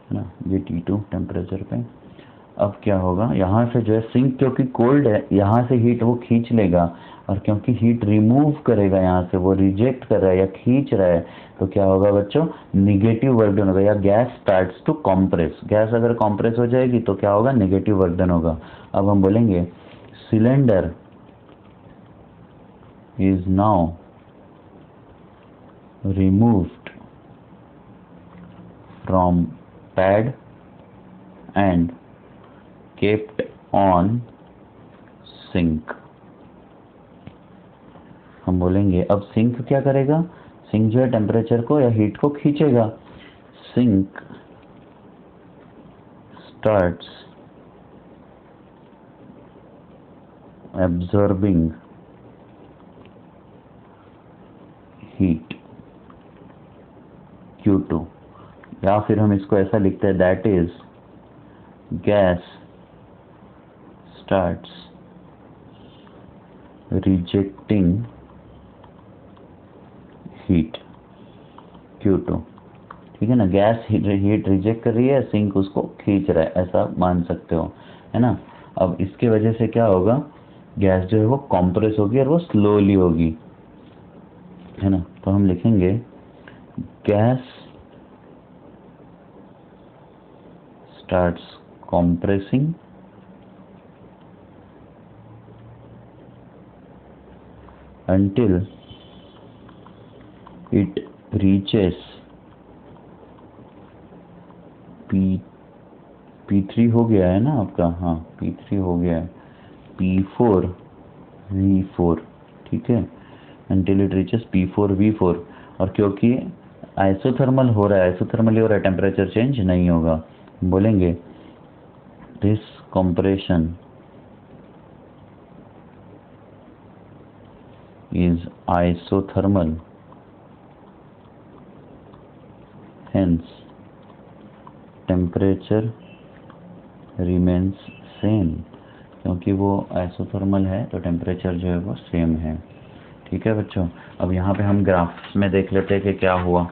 है ना, ये T2 टेम्परेचर पे। अब क्या होगा, यहाँ से जो है सिंक क्योंकि कोल्ड है, यहाँ से हीट वो खींच लेगा और क्योंकि हीट रिमूव करेगा यहाँ से, वो रिजेक्ट कर रहा है या खींच रहा है, तो क्या होगा बच्चों, निगेटिव वर्क डन होगा, या gas starts to compress. Gas अगर कॉम्प्रेस हो जाएगी तो क्या होगा, निगेटिव वर्क डन होगा। अब हम बोलेंगे cylinder is now removed from pad and kept on sink। हम बोलेंगे अब सिंक क्या करेगा, सिंक जो है टेम्परेचर को या हीट को खींचेगा। Sink starts absorbing heat Q2, या फिर हम इसको ऐसा लिखते हैं, that is gas starts rejecting heat Q2। ठीक है ना, गैस हीट रिजेक्ट कर रही है, सिंक उसको खींच रहा है, ऐसा मान सकते हो, है ना। अब इसके वजह से क्या होगा, गैस जो है वो कॉम्प्रेस होगी और वो स्लोली होगी, है ना। तो हम लिखेंगे gas starts compressing until it reaches P3 हो गया है ना आपका, हाँ P3 हो गया है, P4 V4, ठीक है, until it reaches P4 V4। और क्योंकि आइसोथर्मल हो रहा है, आइसोथर्मली हो रहा है, टेम्परेचर चेंज नहीं होगा। बोलेंगे this compression is isothermal, hence temperature remains same। क्योंकि वो आइसोथर्मल है तो टेम्परेचर जो है वो सेम है। ठीक है बच्चों, अब यहाँ पे हम ग्राफ्स में देख लेते हैं कि क्या हुआ।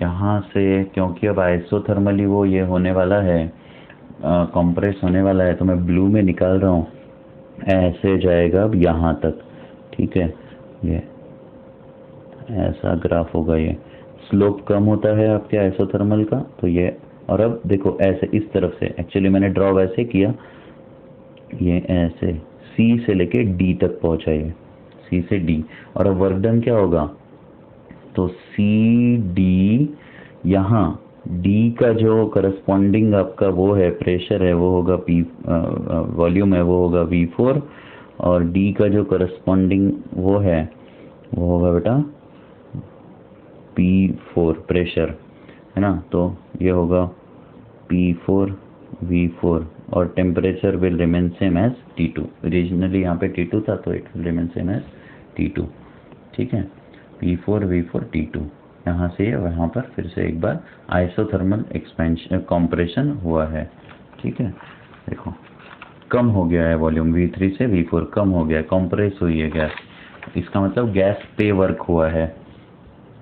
यहाँ से क्योंकि अब आइसोथर्मली वो ये होने वाला है, कंप्रेस होने वाला है, तो मैं ब्लू में निकाल रहा हूँ, ऐसे जाएगा अब यहाँ तक। ठीक है, ये ऐसा ग्राफ होगा, ये स्लोप कम होता है आपके आइसोथर्मल का, तो ये, और अब देखो ऐसे इस तरफ से, एक्चुअली मैंने ड्रॉ वैसे किया, ये ऐसे C से लेके D तक पहुंचा, ये C से D, और अब वर्क डन क्या होगा, तो CD यहाँ D का जो करस्पॉन्डिंग आपका वो है, प्रेशर है, वो होगा P, वॉल्यूम है, वो होगा V4, और D का जो करस्पॉन्डिंग वो है, वो होगा बेटा P4, प्रेशर, है ना। तो ये होगा P4 V4, और temperature will remain same as T2। Originally यहाँ पे T2 था, तो it will remain same as T2। ठीक है, P4 V4 T2, यहाँ से वहाँ पर फिर से एक बार आइसोथर्मल एक्सपेंशन, कॉम्प्रेशन हुआ है। ठीक है, देखो कम हो गया है वॉल्यूम, V3 से V4 कम हो गया है, कॉम्प्रेस हुई है गैस, इसका मतलब गैस पे वर्क हुआ है,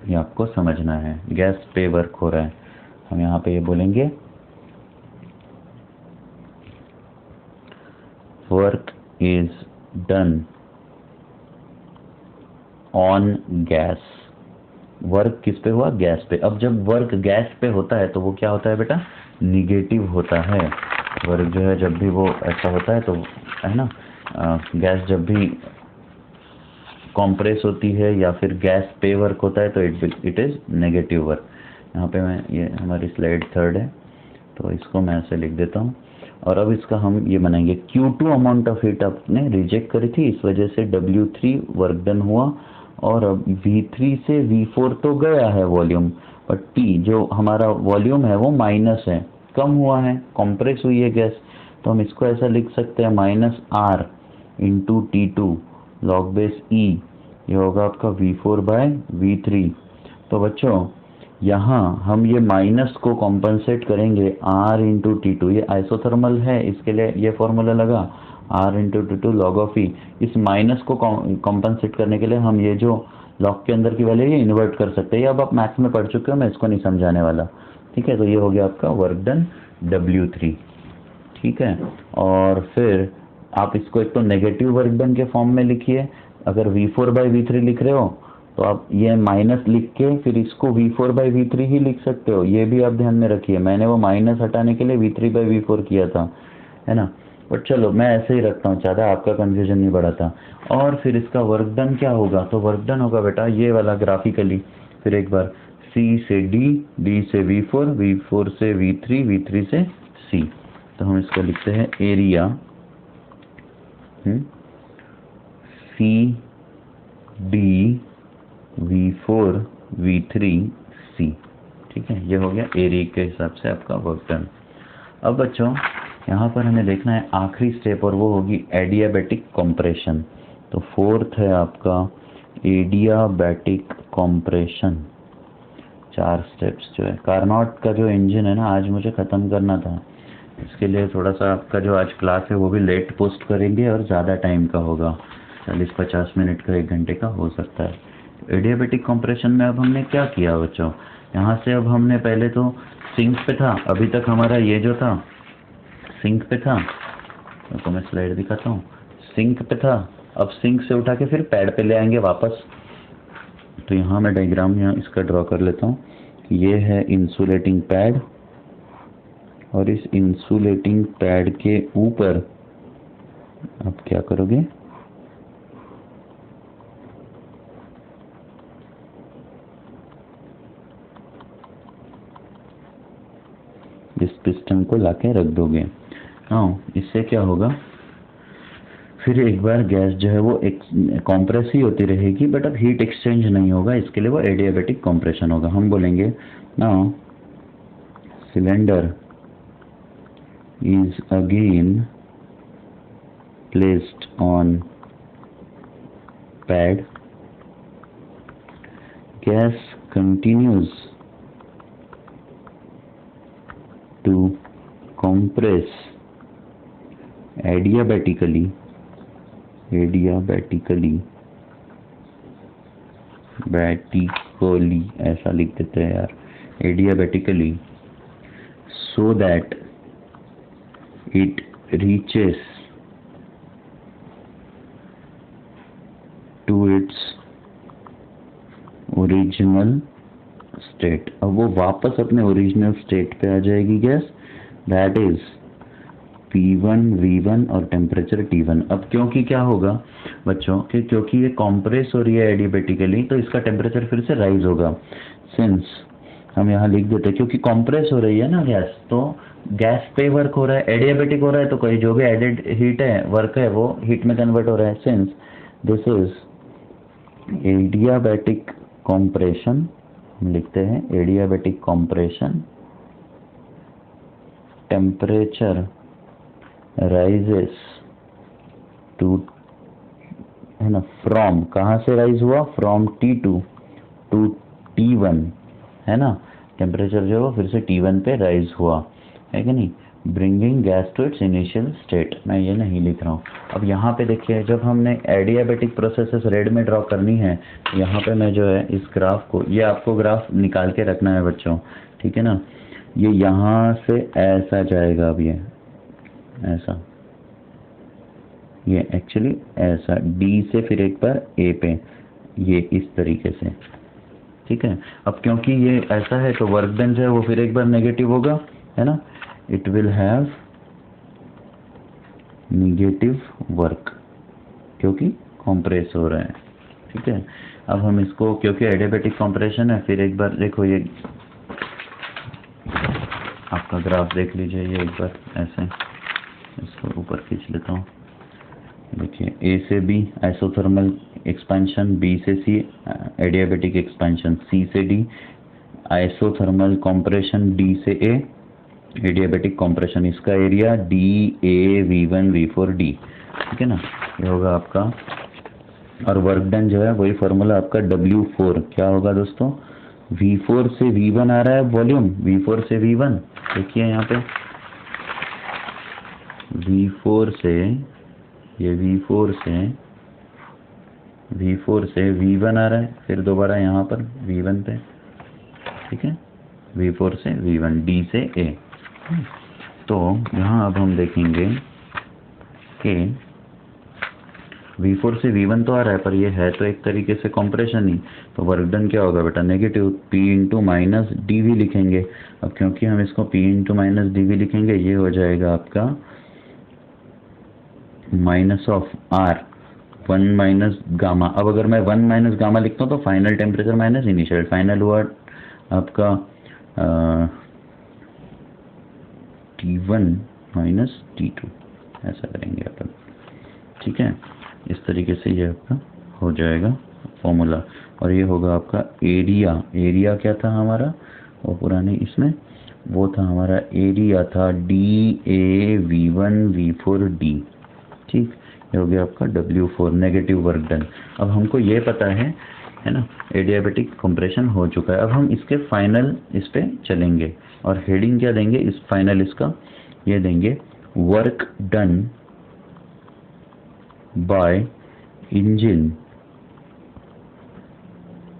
ये आपको समझना है, गैस पे वर्क हो रहा है। हम यहाँ पे ये बोलेंगे work is done on gas. Work किस पे हुआ, गैस पे। अब जब वर्क गैस पे होता है तो वो क्या होता है बेटा, निगेटिव होता है। वर्क जो है जब भी वो ऐसा होता है तो, है ना, गैस जब भी कॉम्प्रेस होती है या फिर गैस पे वर्क होता है तो इट इज नेगेटिव वर्क। यहाँ पे मैं, ये हमारी स्लाइड 3 है, तो इसको मैं ऐसे लिख देता हूँ। और अब इसका हम ये बनाएंगे, Q2 अमाउंट ऑफ हीट आपने रिजेक्ट करी थी, इस वजह से W3 वर्क डन हुआ, और अब V3 से V4 तो गया है वॉल्यूम, और T जो हमारा वॉल्यूम है वो माइनस है, कम हुआ है, कंप्रेस हुई है गैस, तो हम इसको ऐसा लिख सकते हैं -R into T2 log base E, ये होगा आपका V4/V3। तो बच्चों यहाँ हम ये माइनस को कॉम्पनसेट करेंगे R इंटू T2, ये आइसोथर्मल है, इसके लिए ये फॉर्मूला लगा R into T2 log of E। इस माइनस को कॉम्पनसेट करने के लिए हम ये जो लॉग के अंदर की वैल्यू ये इन्वर्ट कर सकते हैं, ये अब आप मैथ्स में पढ़ चुके हो, मैं इसको नहीं समझाने वाला। ठीक है, तो ये हो गया आपका वर्क डन W3। ठीक है, और फिर आप इसको एक तो नेगेटिव वर्क डन के फॉर्म में लिखिए, अगर V4/V3 लिख रहे हो तो आप ये माइनस लिख के फिर इसको V4/V3 ही लिख सकते हो, ये भी आप ध्यान में रखिए। मैंने वो माइनस हटाने के लिए V3/V4 किया था, है ना। बट चलो मैं ऐसे ही रखता हूँ, ज़्यादा आपका कन्फ्यूजन नहीं बढ़ाता। और फिर इसका वर्क डन क्या होगा, तो वर्क डन होगा बेटा ये वाला ग्राफिकली, फिर एक बार C से D, D से V4, V4 से V3, V3 से C। तो हम इसको लिखते हैं area C D V4 V3 C, ठीक है। ये हो गया एरिया के हिसाब से आपका वर्क डन। अब बच्चों यहाँ पर हमें देखना है आखिरी स्टेप, और वो होगी एडियाबैटिक कंप्रेशन। तो फोर्थ है आपका एडियाबैटिक कंप्रेशन। 4 स्टेप्स जो है, कार्नोट का जो इंजन है ना, आज मुझे ख़त्म करना था, इसके लिए थोड़ा सा आपका जो आज क्लास है वो भी लेट पोस्ट करेंगे और ज़्यादा टाइम का होगा, 40-50 मिनट का, 1 घंटे का हो सकता है। एडियाबैटिक कंप्रेशन में अब हमने क्या किया बच्चों, यहाँ से अब हमने पहले तो सिंक पे था, अभी तक हमारा ये जो था सिंक पे था, तो मैं स्लाइड दिखाता हूँ। सिंक पे था, अब सिंक से उठा के फिर पैड पे ले आएंगे वापस। तो यहाँ मैं डायग्राम यहाँ इसका ड्रॉ कर लेता हूँ। ये है इंसुलेटिंग पैड, और इस इंसुलेटिंग पैड के ऊपर आप क्या करोगे, इस पिस्टन को लाके रख दोगे। हाँ, इससे क्या होगा, फिर एक बार गैस जो है वो कॉम्प्रेस ही होती रहेगी, बट अब हीट एक्सचेंज नहीं होगा, इसके लिए वो एडियाबैटिक कंप्रेशन होगा। हम बोलेंगे now cylinder is again placed on pad, gas continues to compress adiabatically ऐसा लिख देते हैं यार, adiabatically, so that it reaches to its original state। अब वो वापस अपने ओरिजिनल स्टेट पे आ जाएगी gas, that is P1 V1 और टेम्परेचर T1। अब क्योंकि क्या होगा बच्चों कि क्योंकि ये कॉम्प्रेस हो रही है एडियाबैटिकली, तो इसका टेम्परेचर फिर से राइज होगा। सिंस हम यहाँ लिख देते हैं क्योंकि कॉम्प्रेस हो रही है ना गैस, तो गैस पे वर्क हो रहा है, एडियाबैटिक हो रहा है, तो कोई जो भी एडेड हीट है, वर्क है, वो हीट में कन्वर्ट हो रहा है। Since this is adiabatic compression, हम लिखते हैं adiabatic compression, temperature rises to, है ना, फ्रॉम, कहाँ से राइज हुआ, फ्रॉम T2 टू T1, है ना, टेम्परेचर जो है फिर से T1 पे राइज हुआ, है कि नहीं, bringing gas to its initial state. मैं ये नहीं लिख रहा हूँ। अब यहाँ पे देखिए, जब हमने एडियाबैटिक प्रोसेसेस रेड में ड्रॉ करनी है, तो यहाँ पे मैं जो है इस ग्राफ को, ये आपको ग्राफ निकाल के रखना है बच्चों, ठीक है ना। ये यहाँ से ऐसा जाएगा, अब ये ऐसा, ये एक्चुअली ऐसा D से फिर एक बार A पे, ये इस तरीके से, ठीक है। अब क्योंकि ये ऐसा है तो वर्क डन जो है वो फिर एक बार नेगेटिव होगा, है ना, it will have negative work क्योंकि कंप्रेस हो रहा है, ठीक है। अब हम इसको, क्योंकि एडियाबैटिक कंप्रेशन है, फिर एक बार देखो, ये आपका ग्राफ देख लीजिए, ये एक बार ऐसे इसको ऊपर खींच लेता हूँ। देखिए A से B आइसोथर्मल एक्सपेंशन, B से C एडियाबैटिक एक्सपेंशन, C से D आइसोथर्मल कंप्रेशन, D से A एडियाबैटिक कंप्रेशन। इसका area D A V1 V4 D, ठीक है ना, ये होगा आपका। और वर्क डन जो है वही फॉर्मूला आपका W4 क्या होगा दोस्तों, V4 से V1 आ रहा है वॉल्यूम, V4 से V1, देखिए यहाँ पे V4 से, ये V4 से V1 आ रहा है, फिर दोबारा यहाँ पर V1 पे, ठीक है, V4 से V1, D से A। तो यहाँ अब हम देखेंगे कि V4 से V1 तो आ रहा है, पर ये है तो एक तरीके से कंप्रेशन ही, तो वर्क डन क्या होगा बेटा, negative P into minus D V लिखेंगे। अब क्योंकि हम इसको P into minus D V लिखेंगे, ये हो जाएगा आपका minus of R 1 minus gamma. अब अगर मैं 1 माइनस गामा लिखता हूँ तो final temperature minus initial, final हुआ आपका T1 माइनस T2, ऐसा करेंगे अपन, ठीक है। इस तरीके से ये आपका हो जाएगा फॉर्मूला, और ये होगा आपका एरिया। एरिया क्या था हमारा, वो पुराने इसमें वो था हमारा, एरिया था DA V1V4D, ठीक। ये हो गया आपका W4 नेगेटिव वर्क डन। अब हमको ये पता है ना, एडियाबेटिक कंप्रेशन हो चुका है। अब हम इसके फाइनल इस पे चलेंगे, और हेडिंग क्या देंगे इस फाइनल इसका, ये देंगे वर्क डन बाय इंजन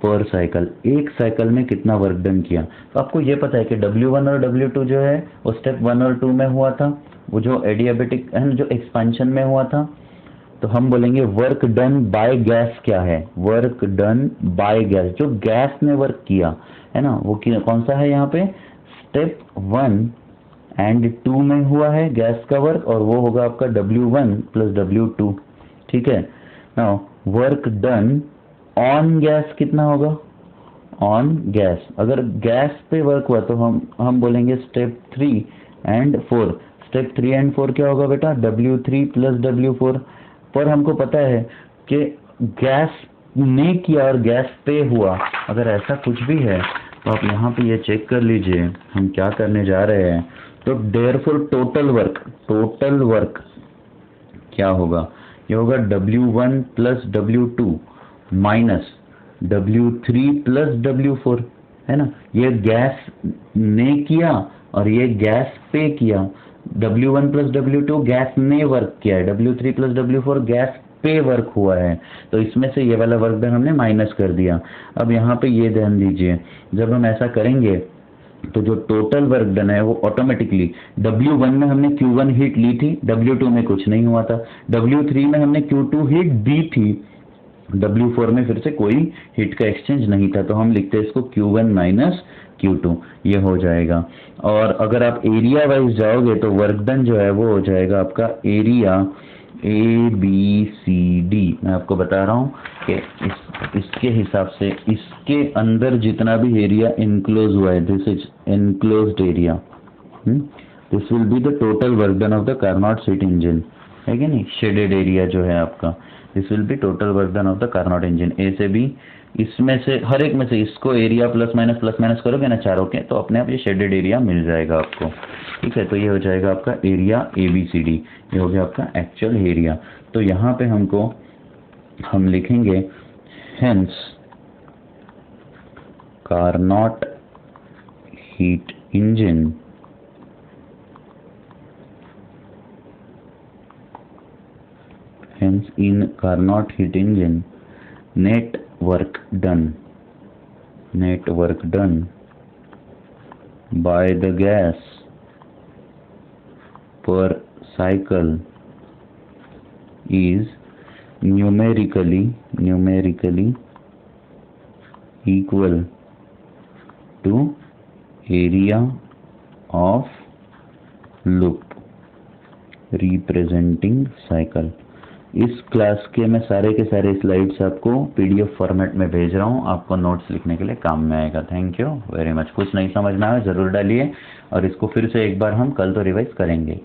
पर साइकिल। एक साइकिल में कितना वर्क डन किया। तो आपको ये पता है कि W1 और W2 जो है वो स्टेप 1 और 2 में हुआ था, वो जो एडियाबेटिक है जो एक्सपेंशन में हुआ था। तो हम बोलेंगे वर्क डन बाय गैस क्या है, वर्क डन बाय गैस, जो गैस ने वर्क किया है ना, वो कौन सा है यहाँ पे, स्टेप 1 एंड 2 में हुआ है गैस का वर्क, और वो होगा आपका W1 प्लस W2, ठीक है। Now work done on gas कितना होगा, ऑन गैस, अगर गैस पे वर्क हुआ तो हम बोलेंगे स्टेप 3 एंड 4। स्टेप 3 एंड 4 क्या होगा बेटा, W3 प्लस W4। पर हमको पता है कि गैस ने किया और गैस पे हुआ, अगर ऐसा कुछ भी है तो आप यहाँ पे ये चेक कर लीजिए हम क्या करने जा रहे हैं। तो देयरफॉर टोटल वर्क क्या होगा, ये होगा W1 plus W2 minus W3 plus W4, है ना। ये गैस ने किया और ये गैस पे किया। W1 प्लस W2 गैस ने वर्क किया है, W3 प्लस W4 गैस पे वर्क हुआ है, तो इसमें से ये वाला वर्क डन हमने माइनस कर दिया। अब यहाँ पे ये ध्यान दीजिए, जब हम ऐसा करेंगे तो जो टोटल वर्क डन है वो ऑटोमेटिकली, W1 में हमने Q1 हीट ली थी, W2 में कुछ नहीं हुआ था, W3 में हमने Q2 हीट दी थी, W4 में फिर से कोई हीट का एक्सचेंज नहीं था, तो हम लिखते हैं इसको Q1 माइनस Q2, ये हो जाएगा। और अगर आप एरिया वाइज जाओगे तो वर्क डन जो है वो हो जाएगा आपका एरिया ABCD। मैं आपको बता रहा हूँ कि इसके हिसाब से इसके अंदर जितना भी एरिया इनक्लोज हुआ है, this is enclosed area, this will be the total work done of the Carnot seat engine, है कि नहीं। शेडेड एरिया जो है आपका, this will be total work done of the Carnot engine. A से B, इसमें से हर एक में से इसको एरिया प्लस माइनस करोगे ना चारों के, तो अपने आप ये शेडेड एरिया मिल जाएगा आपको, ठीक है। तो ये हो जाएगा आपका एरिया ABCD, ये हो गया आपका एक्चुअल एरिया। तो यहाँ पे हम लिखेंगे hence Carnot heat engine hence in Carnot heat engine net work done by the gas per cycle is numerically equal to area of loop representing cycle। इस क्लास के मैं सारे के सारे स्लाइड्स आपको PDF फॉर्मेट में भेज रहा हूँ, आपको नोट्स लिखने के लिए काम में आएगा। Thank you very much. कुछ नहीं समझ में आया ज़रूर डालिए, और इसको फिर से एक बार हम कल तो रिवाइज करेंगे।